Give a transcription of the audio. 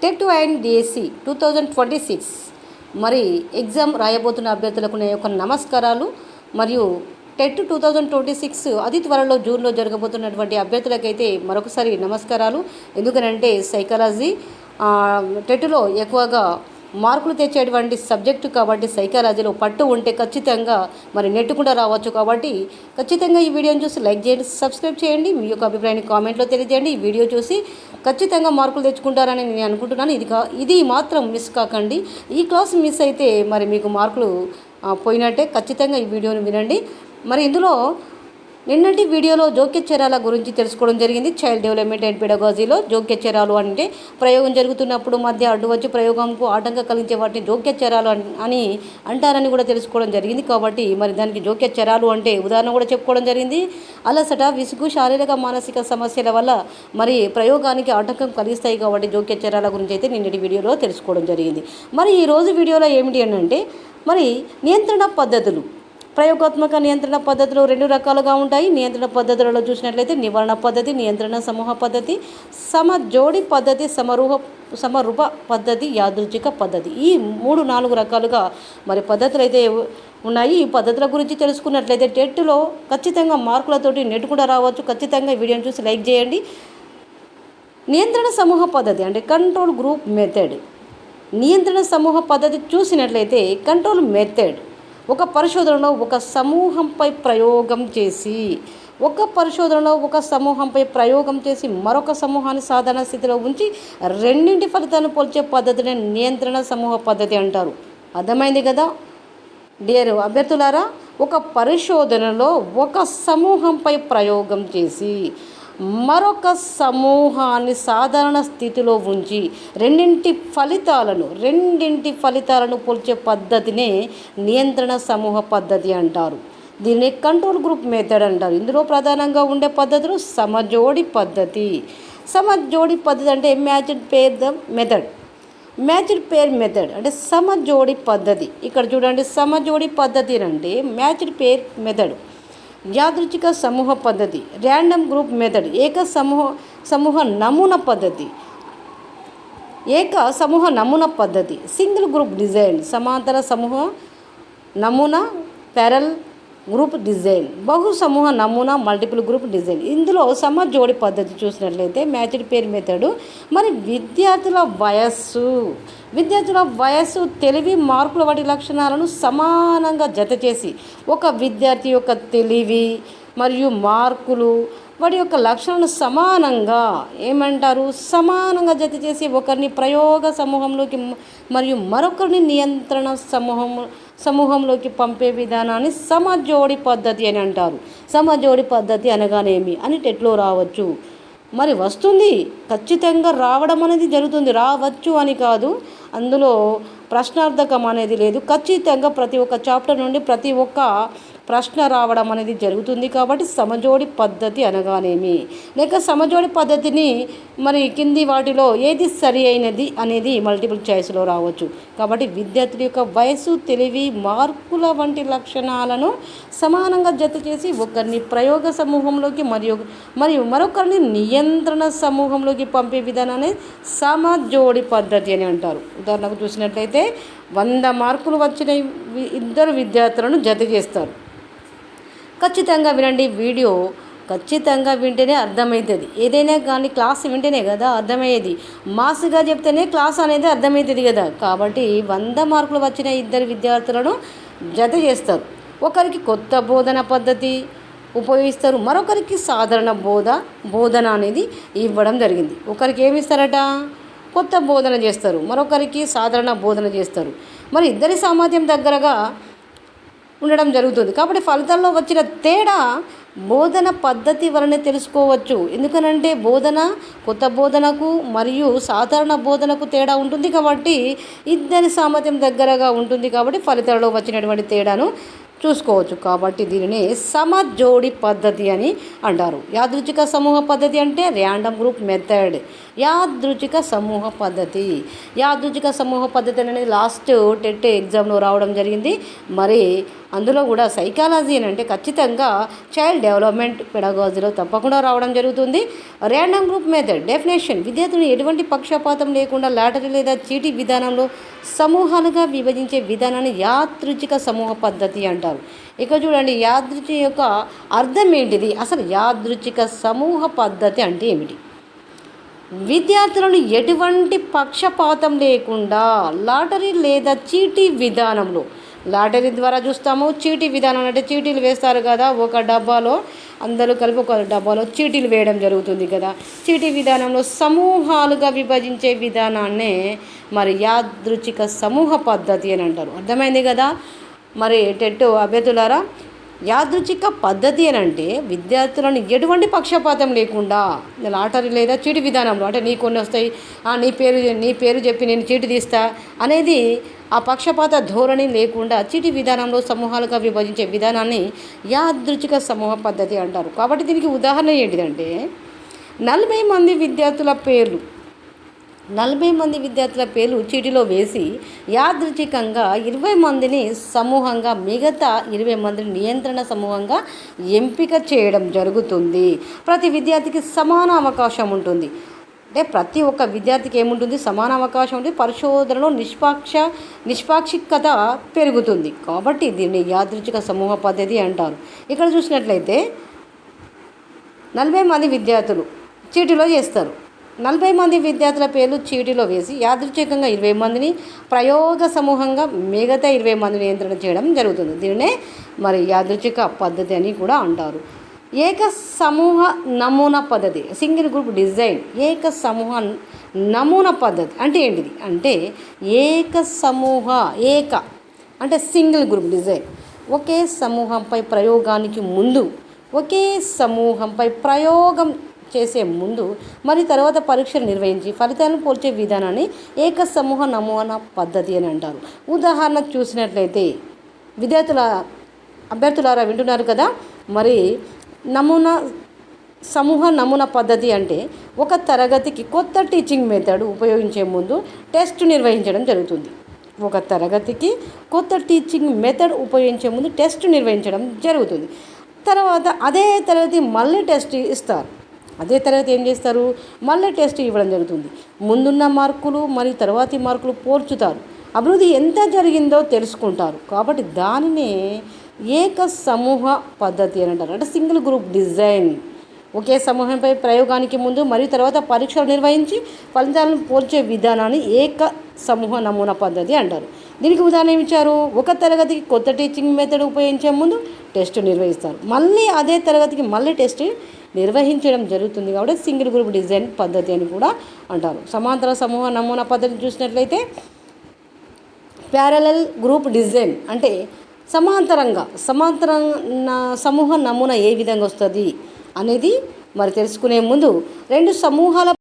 TET and DSC 2026 మరి exam రాయబోతున్న అభ్యర్థులకు నా యొక్క నమస్కారాలు. మరియు టెట్ 2026 అతి త్వరలో జూన్లో జరగబోతున్నటువంటి అభ్యర్థులకైతే మరొకసారి నమస్కారాలు. ఎందుకనంటే సైకాలజీ టెట్లో ఎక్కువగా మార్కులు తెచ్చేటువంటి సబ్జెక్టు కాబట్టి సైకాలజీలో పట్టు ఉంటే ఖచ్చితంగా మరి నెట్టుకుండా రావచ్చు. కాబట్టి ఖచ్చితంగా ఈ వీడియోని చూసి లైక్ చేయండి, సబ్స్క్రైబ్ చేయండి, మీ యొక్క అభిప్రాయాన్ని కామెంట్లో తెలియజేయండి. ఈ వీడియో చూసి ఖచ్చితంగా మార్కులు తెచ్చుకుంటారని నేను అనుకుంటున్నాను. ఇది మాత్రం మిస్ కాకండి. ఈ క్లాస్ మిస్ అయితే మరి మీకు మార్కులు పోయినట్టే. ఖచ్చితంగా ఈ వీడియోని వినండి. మరి ఇందులో నిన్నటి వీడియోలో జోక్య చర్యల గురించి తెలుసుకోవడం జరిగింది. చైల్డ్ డెవలప్మెంట్ అండ్ పెడగాజీలో జోక్య చర్యలు అంటే ప్రయోగం జరుగుతున్నప్పుడు మధ్య అడ్డు వచ్చి ప్రయోగంకు ఆటంకం కలిగించే వాటిని జోక్య చర్యలు అని అంటారని కూడా తెలుసుకోవడం జరిగింది. కాబట్టి మరి దానికి జోక్య చర్యలు అంటే ఉదాహరణ కూడా చెప్పుకోవడం జరిగింది. అలసట, విసుగు, శారీరక మానసిక సమస్యల వల్ల మరి ప్రయోగానికి ఆటంకం కలిగిస్తాయి. కాబట్టి జోక్య చర్యల గురించి అయితే నిన్నటి వీడియోలో తెలుసుకోవడం జరిగింది. మరి ఈరోజు వీడియోలో ఏమిటి అంటే మరి నియంత్రణ పద్ధతులు. ప్రయోగాత్మక నియంత్రణ పద్ధతులు రెండు రకాలుగా ఉంటాయి. నియంత్రణ పద్ధతులలో చూసినట్లయితే నివారణ పద్ధతి, నియంత్రణ సమూహ పద్ధతి, సమజోడి పద్ధతి, సమరూప పద్ధతి, యాదృచ్ఛిక పద్ధతి. ఈ 3-4 రకాలుగా మరి పద్ధతులు అయితే ఉన్నాయి. ఈ పద్ధతుల గురించి తెలుసుకున్నట్లయితే టెట్లో ఖచ్చితంగా మార్కులతోటి నెట్టుకుండా రావచ్చు. ఖచ్చితంగా ఈ వీడియోని చూసి లైక్ చేయండి. నియంత్రణ సమూహ పద్ధతి అంటే కంట్రోల్ గ్రూప్ మెథడ్. నియంత్రణ సమూహ పద్ధతి చూసినట్లయితే కంట్రోల్ మెథడ్ ఒక పరిశోధనలో ఒక సమూహంపై ప్రయోగం చేసి మరొక సమూహాన్ని సాధారణ స్థితిలో ఉంచి రెండింటి ఫలితాలను పోల్చే పద్ధతిని నియంత్రణ సమూహ పద్ధతి అంటారు. అర్థమైంది కదా డియర్ అభ్యర్థులారా? ఒక పరిశోధనలో ఒక సమూహంపై ప్రయోగం చేసి మరొక సమూహాన్ని సాధారణ స్థితిలో ఉంచి రెండింటి ఫలితాలను పోల్చే పద్ధతినే నియంత్రణ సమూహ పద్ధతి అంటారు. దీన్ని కంట్రోల్ గ్రూప్ మెథడ్ అంటారు. ఇందులో ప్రధానంగా ఉండే పద్ధతులు సమజోడి పద్ధతి. సమజోడి పద్ధతి అంటే మ్యాచ్డ్ పేర్ మెథడ్ అంటే సమజోడి పద్ధతి. ఇక్కడ చూడండి, సమజోడి పద్ధతి అంటే మ్యాచ్డ్ పేర్ మెథడ్. యాదృచ్ఛిక సమూహ పద్ధతి, ర్యాండమ్ గ్రూప్ మెథడ్, ఏక సమూహ నమూనా పద్ధతి, సింగిల్ గ్రూప్ డిజైన్, సమాంతర సమూహ నమూనా, ప్యారల్ గ్రూప్ డిజైన్, బహు సమూహ నమూనా, మల్టిపుల్ గ్రూప్ డిజైన్. ఇందులో సమజోడి పద్ధతి చూసినట్లయితే మ్యాచ్డ్ పేర్ మెథడ్ మరి విద్యార్థుల వయస్సు, తెలివి, మార్కుల వంటి లక్షణాలను సమానంగా జత చేసి ఒక విద్యార్థి యొక్క తెలివి మరియు మార్కులు వాటి యొక్క లక్షణాలను సమానంగా జత చేసి ఒకరిని ప్రయోగ సమూహంలోకి మరియు మరొకరిని నియంత్రణ సమూహంలోకి పంపే విధానాన్ని సమజోడి పద్ధతి అని అంటారు. సమజోడి పద్ధతి అనగానేమి అని టెట్లో రావచ్చు. మరి వస్తుంది, ఖచ్చితంగా రావడం అనేది జరుగుతుంది. రావచ్చు అని కాదు, అందులో ప్రశ్నార్థకం అనేది లేదు. ఖచ్చితంగా ప్రతి ఒక్క చాప్టర్ నుండి ప్రతి ఒక్క ప్రశ్న రావడం అనేది జరుగుతుంది. కాబట్టి సమజోడి పద్ధతి అనగానేమి, లేక సమజోడి పద్ధతిని మరి కింది వాటిలో ఏది సరి అయినది అనేది మల్టిపుల్ చాయిస్లో రావచ్చు. కాబట్టి విద్యార్థుల యొక్క వయసు, తెలివి, మార్కుల వంటి లక్షణాలను సమానంగా జత చేసి ఒకరిని ప్రయోగ సమూహంలోకి మరియు మరొకరిని నియంత్రణ సమూహంలోకి పంపే విధానాన్ని సమజోడి పద్ధతి అని అంటారు. ఉదాహరణకు చూసినట్లయితే 100 మార్కులు వచ్చిన ఇద్దరు విద్యార్థులను జత చేస్తారు. ఖచ్చితంగా వినండి. వీడియో ఖచ్చితంగా వింటేనే అర్థమవుతుంది. ఏదైనా కానీ క్లాస్ వింటేనే కదా అర్థమయ్యేది. మాస్గా చెప్తేనే క్లాస్ అనేది అర్థమవుతుంది కదా. కాబట్టి 100 మార్కులు వచ్చిన ఇద్దరు విద్యార్థులను జత చేస్తారు. ఒకరికి కొత్త బోధన పద్ధతి ఉపయోగిస్తారు, మరొకరికి సాధారణ బోధన అనేది ఇవ్వడం జరిగింది. ఒకరికి ఏమి ఇస్తారట? కొత్త బోధన చేస్తారు, మరొకరికి సాధారణ బోధన చేస్తారు. మరి ఇద్దరి సామర్థ్యం దగ్గరగా ఉండడం జరుగుతుంది. కాబట్టి ఫలితాల్లో వచ్చిన తేడా బోధన పద్ధతి వలనే తెలుసుకోవచ్చు. ఎందుకనంటే కొత్త బోధనకు మరియు సాధారణ బోధనకు తేడా ఉంటుంది. కాబట్టి ఇద్దరి సామర్థ్యం దగ్గరగా ఉంటుంది. కాబట్టి ఫలితాల్లో వచ్చినటువంటి తేడాను చూసుకోవచ్చు. కాబట్టి దీనిని సమజోడి పద్ధతి అని అంటారు. యాదృచ్ఛిక సమూహ పద్ధతి అంటే ర్యాండమ్ గ్రూప్ మెథడ్. యాదృచ్ఛిక సమూహ పద్ధతి అనేది లాస్ట్ టెట్ ఎగ్జామ్లో రావడం జరిగింది. మరి అందులో కూడా సైకాలజీ అని అంటే ఖచ్చితంగా చైల్డ్ డెవలప్మెంట్ పెడగాజీలో తప్పకుండా రావడం జరుగుతుంది. ర్యాండమ్ గ్రూప్ మెథడ్ డెఫినేషన్: విద్యార్థులను ఎటువంటి పక్షపాతం లేకుండా లాటరీ లేదా చీటీ విధానంలో సమూహాలుగా విభజించే విధానాన్ని యాదృచ్ఛిక సమూహ పద్ధతి అంటారు. ఇక చూడండి, యాదృచ్ఛిక యొక్క అర్థం ఏంటిది? అసలు యాదృచ్ఛిక సమూహ పద్ధతి అంటే ఏమిటి? విద్యార్థులను ఎటువంటి పక్షపాతం లేకుండా లాటరీ లేదా చీటీ విధానంలో, లాటరీ ద్వారా చూస్తాము, చీటీ విధానం అంటే చీటీలు వేస్తారు కదా, ఒక డబ్బాలో అందరూ కలిపి ఒక డబ్బాలో చీటీలు వేయడం జరుగుతుంది కదా. చీటీ విధానంలో సమూహాలుగా విభజించే విధానాన్నే మరి యాదృచ్ఛిక సమూహ పద్ధతి అని అంటారు. అర్థమైంది కదా. మరి టెట్ అభ్యర్థులారా, యాదృచ్ఛిక పద్ధతి అని అంటే విద్యార్థులను ఎటువంటి పక్షపాతం లేకుండా లాటరీ లేదా చీటి విధానంలో, అంటే నీ కొన్ని వస్తాయి, నీ పేరు చెప్పి నేను చీటి తీస్తా అనేది ఆ పక్షపాత ధోరణి లేకుండా చీటి విధానంలో సమూహాలుగా విభజించే విధానాన్ని యాదృచ్ఛిక సమూహ పద్ధతి అంటారు. కాబట్టి దీనికి ఉదాహరణ ఏంటిదంటే 40 మంది విద్యార్థుల పేర్లు చీటిలో వేసి యాదృచ్ఛికంగా 20 మందిని సమూహంగా, మిగతా 20 మందిని నియంత్రణ సమూహంగా ఎంపిక చేయడం జరుగుతుంది. ప్రతి విద్యార్థికి సమాన అవకాశం ఉంటుంది. అంటే ప్రతి ఒక్క విద్యార్థికి ఏముంటుంది? సమాన అవకాశం ఉంటుంది. పరిశోధనలో నిష్పాక్షికత పెరుగుతుంది. కాబట్టి దీన్ని యాదృచ్ఛిక సమూహ పద్ధతి అంటారు. ఇక్కడ చూసినట్లయితే 40 మంది విద్యార్థులు చీటిలో చేస్తారు. 40 మంది విద్యార్థుల పేర్లు చీటిలో వేసి యాదృచ్ఛికంగా 20 మందిని ప్రయోగ సమూహంగా, మిగతా 20 మందిని నియంత్రణ చేయడం జరుగుతుంది. దీనినే మరి యాదృచ్ఛిక పద్ధతి అని కూడా అంటారు. ఏక సమూహ నమూనా పద్ధతి, సింగిల్ గ్రూప్ డిజైన్. ఏక సమూహ నమూనా పద్ధతి అంటే ఏంటిది? అంటే ఏక అంటే సింగిల్ గ్రూప్ డిజైన్. ఒకే సమూహంపై ప్రయోగానికి ముందు, ఒకే సమూహంపై ప్రయోగం చేసే ముందు మరి తర్వాత పరీక్షలు నిర్వహించి ఫలితాలను పోల్చే విధానాన్ని ఏక సమూహ నమూనా పద్ధతి అని అంటారు. ఉదాహరణ చూసినట్లయితే అభ్యర్థులారా వింటున్నారు కదా. మరి సమూహ నమూనా పద్ధతి అంటే ఒక తరగతికి కొత్త టీచింగ్ మెథడ్ ఉపయోగించే ముందు టెస్ట్ నిర్వహించడం జరుగుతుంది. ఒక తరగతికి కొత్త టీచింగ్ మెథడ్ ఉపయోగించే ముందు టెస్ట్ నిర్వహించడం జరుగుతుంది. తర్వాత అదే తరగతి మళ్ళీ టెస్ట్ ఇస్తారు. అదే తరగతి ఏం చేస్తారు? మళ్ళీ టెస్ట్ ఇవ్వడం జరుగుతుంది. ముందున్న మార్కులు మరియు తర్వాతి మార్కులు పోల్చుతారు. అభివృద్ధి ఎంత జరిగిందో తెలుసుకుంటారు. కాబట్టి దానినే ఏక సమూహ పద్ధతి అని అంటారు. అంటే సింగిల్ గ్రూప్ డిజైన్. ఒకే సమూహంపై ప్రయోగానికి ముందు మరియు తర్వాత పరీక్షలు నిర్వహించి ఫలితాలను పోల్చే విధానాన్ని ఏక సమూహ నమూనా పద్ధతి అంటారు. దీనికి ఉదాహరణ ఇచ్చారు. ఒక తరగతికి కొత్త టీచింగ్ మెథడ్ ఉపయోగించే ముందు టెస్ట్ నిర్వహిస్తారు. మళ్ళీ అదే తరగతికి మళ్ళీ టెస్ట్ నిర్వహించడం జరుగుతుంది. కాబట్టి సింగిల్ గ్రూప్ డిజైన్ పద్ధతి అని కూడా అంటారు. సమాంతర సమూహ నమూనా పద్ధతి చూసినట్లయితే ప్యారలల్ గ్రూప్ డిజైన్ అంటే సమాంతర సమూహ నమూనా ఏ విధంగా వస్తుంది అనేది మరి తెలుసుకునే ముందు రెండు సమూహాల